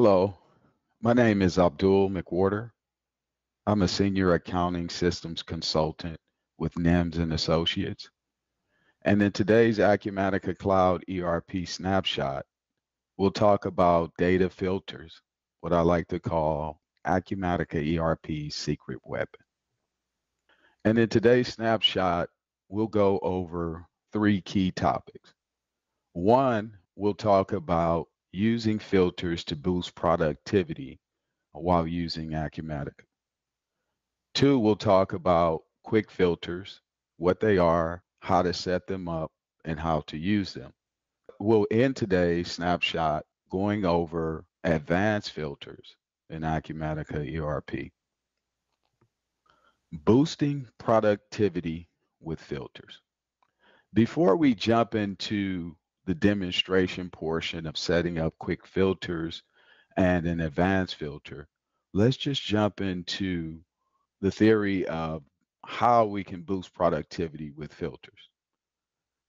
Hello, my name is Abdul McWhorter. I'm a senior accounting systems consultant with NIMS and Associates. And in today's Acumatica Cloud ERP snapshot, we'll talk about data filters, what I like to call Acumatica ERP's secret weapon. And in today's snapshot, we'll go over three key topics. One, we'll talk about using filters to boost productivity while using Acumatica. Two, we'll talk about quick filters, what they are, how to set them up, and how to use them. We'll end today's snapshot going over advanced filters in Acumatica ERP. Boosting productivity with filters. Before we jump into the demonstration portion of setting up quick filters and an advanced filter, let's just jump into the theory of how we can boost productivity with filters.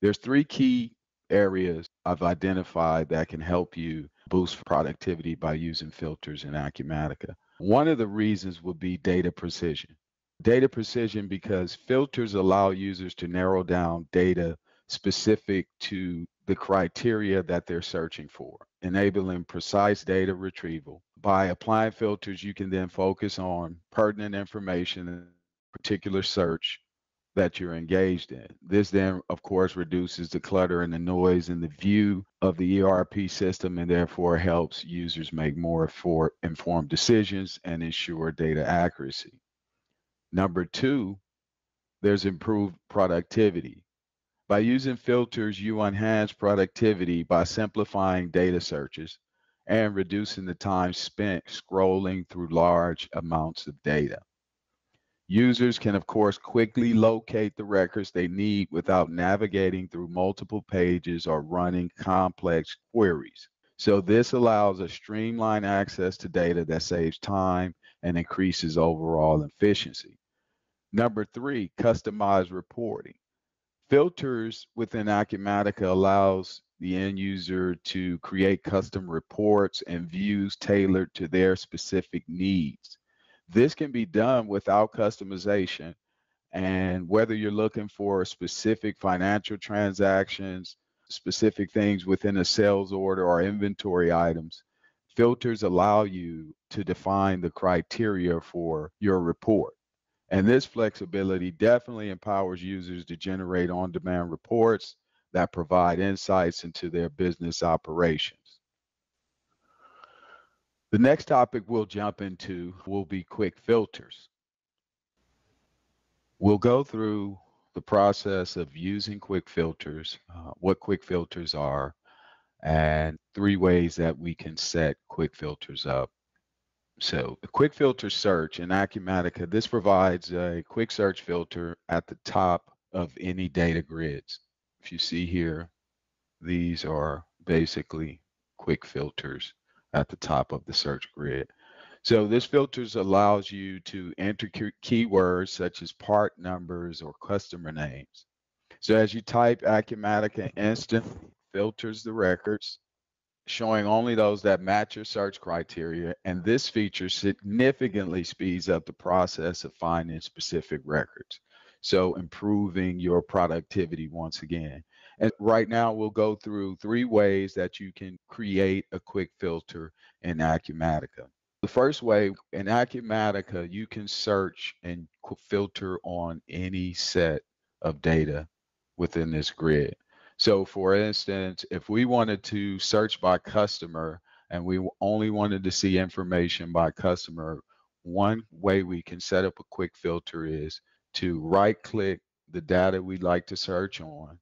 There's three key areas I've identified that can help you boost productivity by using filters in Acumatica. One of the reasons would be data precision. Data precision because filters allow users to narrow down data specific to the criteria that they're searching for, enabling precise data retrieval. By applying filters, you can then focus on pertinent information in a particular search that you're engaged in. This then, of course, reduces the clutter and the noise in the view of the ERP system and therefore helps users make more informed decisions and ensure data accuracy. Number two, there's improved productivity. By using filters, you enhance productivity by simplifying data searches and reducing the time spent scrolling through large amounts of data. Users can, of course, quickly locate the records they need without navigating through multiple pages or running complex queries. So this allows a streamlined access to data that saves time and increases overall efficiency. Number three, customized reporting. Filters within Acumatica allows the end user to create custom reports and views tailored to their specific needs. This can be done without customization, and whether you're looking for specific financial transactions, specific things within a sales order or inventory items, filters allow you to define the criteria for your report. And this flexibility definitely empowers users to generate on-demand reports that provide insights into their business operations. The next topic we'll jump into will be quick filters. We'll go through the process of using quick filters, what quick filters are, and three ways that we can set quick filters up. So the quick filter search in Acumatica, this provides a quick search filter at the top of any data grids. If you see here, these are basically quick filters at the top of the search grid. So this filters allows you to enter keywords such as part numbers or customer names. So as you type Acumatica, instantly filters the records, showing only those that match your search criteria, and this feature significantly speeds up the process of finding specific records, so improving your productivity once again. And right now we'll go through three ways that you can create a quick filter in Acumatica. The first way, in Acumatica, you can search and filter on any set of data within this grid. So for instance, if we wanted to search by customer and we only wanted to see information by customer, one way we can set up a quick filter is to right-click the data we'd like to search on,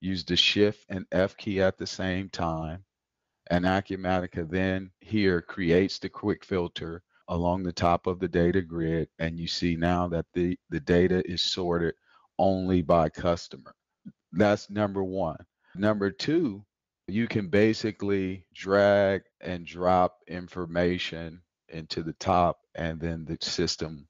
use the Shift and F key at the same time, and Acumatica then here creates the quick filter along the top of the data grid, and you see now that the data is sorted only by customer. That's number one. Number two, you can basically drag and drop information into the top, and then the system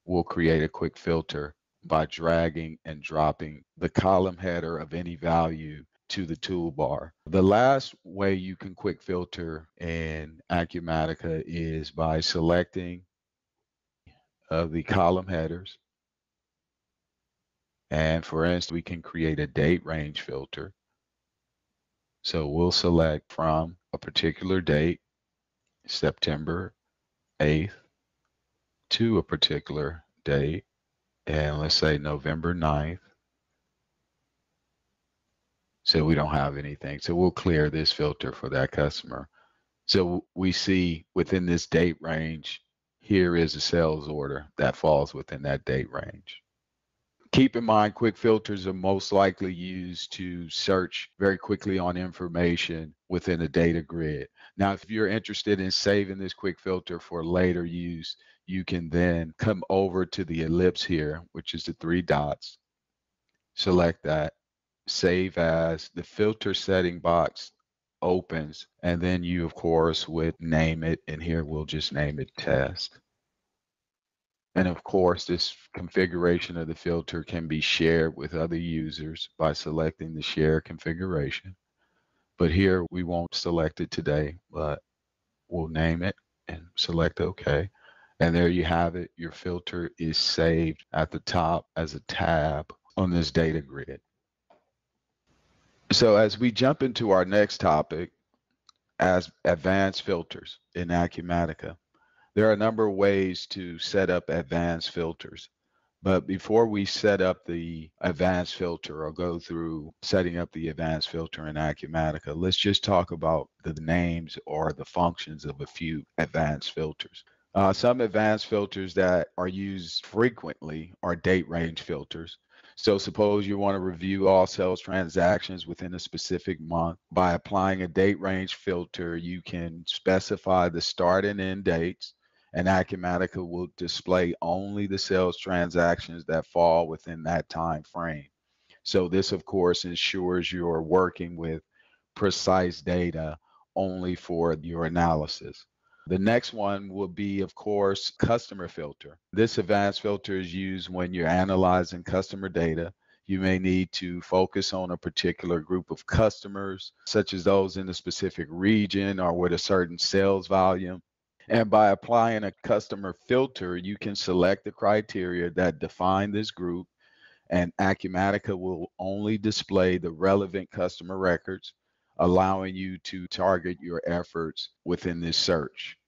will create a quick filter by dragging and dropping the column header of any value to the toolbar. The last way you can quick filter in Acumatica is by selecting the column headers. And for instance, we can create a date range filter. So we'll select from a particular date, September 8th, to a particular date, and let's say November 9th. So we don't have anything. So we'll clear this filter for that customer. So we see within this date range, here is a sales order that falls within that date range. Keep in mind, quick filters are most likely used to search very quickly on information within a data grid. Now, if you're interested in saving this quick filter for later use, you can then come over to the ellipse here, which is the 3 dots. Select that, save as, the filter setting box opens, and then you, of course, would name it, and here we'll just name it test. And of course, this configuration of the filter can be shared with other users by selecting the share configuration. But here we won't select it today, but we'll name it and select OK. And there you have it. Your filter is saved at the top as a tab on this data grid. So as we jump into our next topic, as advanced filters in Acumatica, there are a number of ways to set up advanced filters. But before we set up the advanced filter or go through setting up the advanced filter in Acumatica, let's just talk about the names or the functions of a few advanced filters. Some advanced filters that are used frequently are date range filters. So suppose you want to review all sales transactions within a specific month. By applying a date range filter, you can specify the start and end dates, and Acumatica will display only the sales transactions that fall within that time frame. So this, of course, ensures you're working with precise data only for your analysis. The next one will be, of course, customer filter. This advanced filter is used when you're analyzing customer data. You may need to focus on a particular group of customers, such as those in a specific region or with a certain sales volume. And by applying a customer filter, you can select the criteria that define this group, and Acumatica will only display the relevant customer records, allowing you to target your efforts within this search.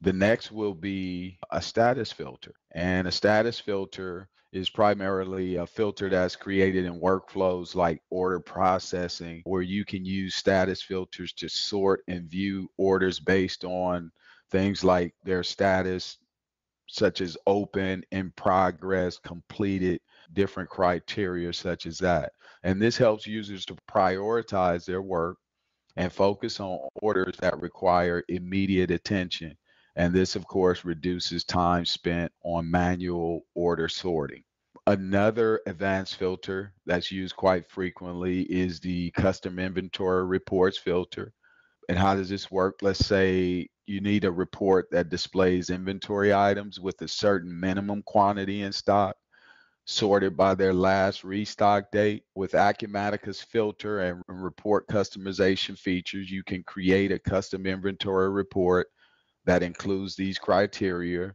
The next will be a status filter. And a status filter is primarily a filter that's created in workflows like order processing, where you can use status filters to sort and view orders based on things like their status, such as open, in progress, completed, different criteria such as that. And this helps users to prioritize their work and focus on orders that require immediate attention. And this, of course, reduces time spent on manual order sorting. Another advanced filter that's used quite frequently is the custom inventory reports filter. And how does this work? Let's say you need a report that displays inventory items with a certain minimum quantity in stock, sorted by their last restock date. With Acumatica's filter and report customization features, you can create a custom inventory report that includes these criteria,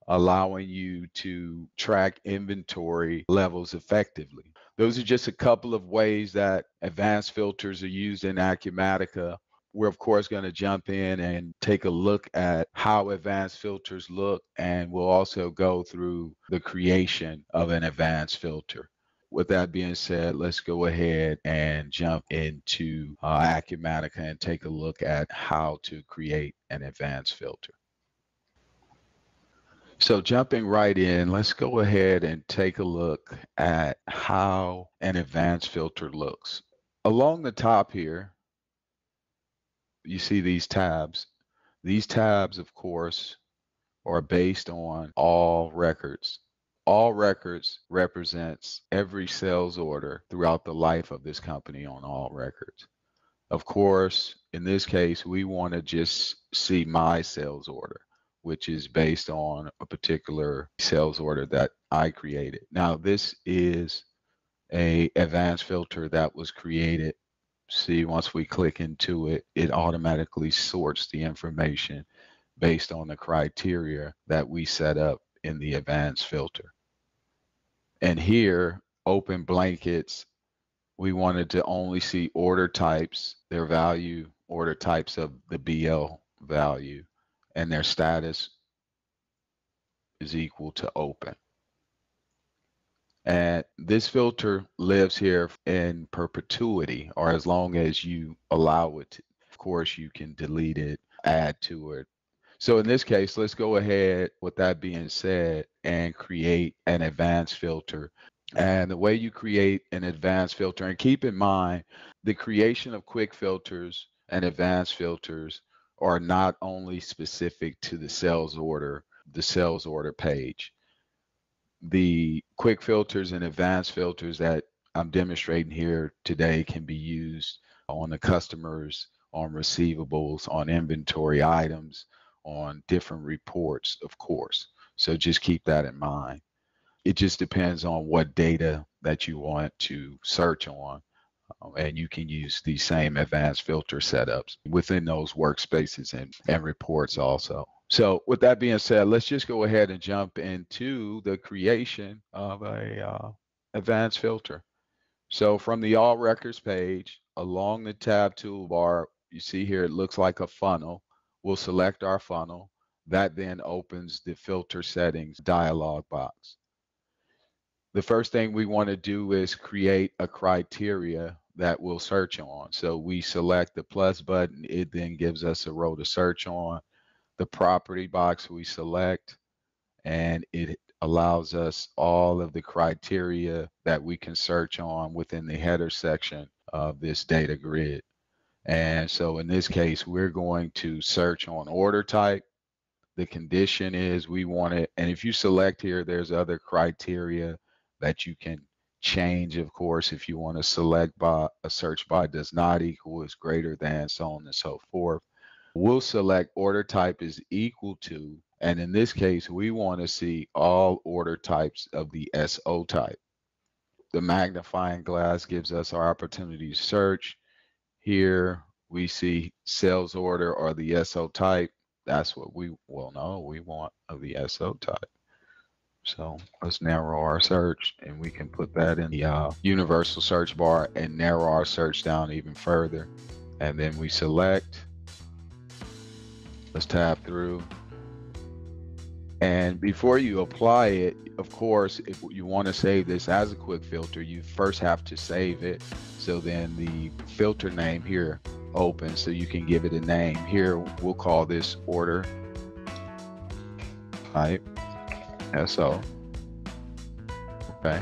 allowing you to track inventory levels effectively. Those are just a couple of ways that advanced filters are used in Acumatica. We're, of course, going to jump in and take a look at how advanced filters look, and we'll also go through the creation of an advanced filter. With that being said, let's go ahead and jump into Acumatica and take a look at how to create an advanced filter. So jumping right in, let's go ahead and take a look at how an advanced filter looks. Along the top here, you see these tabs. These tabs, of course, are based on all records. All records represents every sales order throughout the life of this company on all records. Of course, in this case, we want to just see my sales order, which is based on a particular sales order that I created. Now, this is an advanced filter that was created see once we click into it, it automatically sorts the information based on the criteria that we set up in the advanced filter. And here, open blankets, we wanted to only see order types, their value, order types of the BL value, and their status is equal to open. And this filter lives here in perpetuity, or as long as you allow it to. Of course, you can delete it, add to it. So in this case, let's go ahead, with that being said, and create an advanced filter. And the way you create an advanced filter, and keep in mind, the creation of quick filters and advanced filters are not only specific to the sales order page. The quick filters and advanced filters that I'm demonstrating here today can be used on the customers, on receivables, on inventory items, on different reports, of course. So just keep that in mind. It just depends on what data that you want to search on. And you can use these same advanced filter setups within those workspaces and reports also. So with that being said, let's just go ahead and jump into the creation of a advanced filter. So from the All Records page, along the tab toolbar, you see here it looks like a funnel. We'll select our funnel. That then opens the filter settings dialog box. The first thing we want to do is create a criteria that we'll search on. So we select the plus button. It then gives us a row to search on. The property box we select, and it allows us all of the criteria that we can search on within the header section of this data grid. And so in this case, we're going to search on order type. The condition is we want it, and if you select here, there's other criteria that you can change, of course, if you want to select by a search by does not equal, is greater than, so on and so forth. We'll select order type is equal to, and in this case, we want to see all order types of the SO type. The magnifying glass gives us our opportunity to search. Here we see sales order or the SO type. That's what we want of the SO type. So let's narrow our search, and we can put that in the universal search bar and narrow our search down even further. And then we select. Let's tab through. And before you apply it, of course, if you want to save this as a quick filter, you first have to save it. So then the filter name here opens, so you can give it a name. Here, we'll call this order type SO. Okay.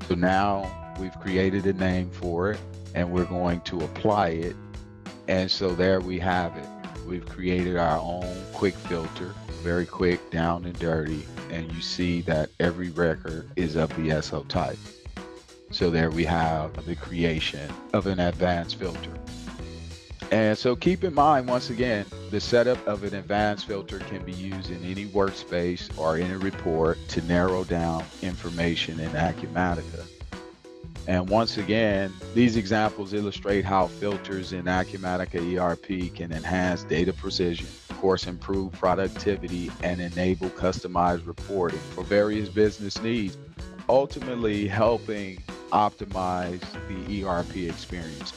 So now we've created a name for it, and we're going to apply it. And so there we have it. We've created our own quick filter, very quick, down and dirty, and you see that every record is of the SO type. So there we have the creation of an advanced filter. And so keep in mind, once again, the setup of an advanced filter can be used in any workspace or in a report to narrow down information in Acumatica. And once again, these examples illustrate how filters in Acumatica ERP can enhance data precision, of course, improve productivity, and enable customized reporting for various business needs, ultimately helping optimize the ERP experience.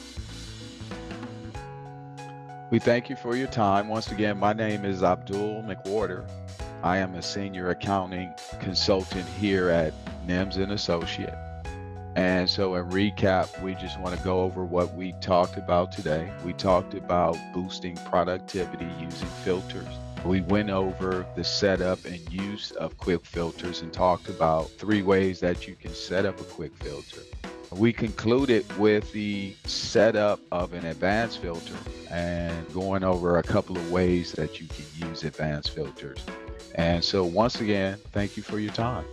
We thank you for your time. Once again, my name is Abdul McWhorter. I am a senior accounting consultant here at NIMS & Associate. And so in recap, we just want to go over what we talked about today. We talked about boosting productivity using filters. We went over the setup and use of quick filters and talked about 3 ways that you can set up a quick filter. We concluded with the setup of an advanced filter and going over a couple of ways that you can use advanced filters. And so once again, thank you for your time.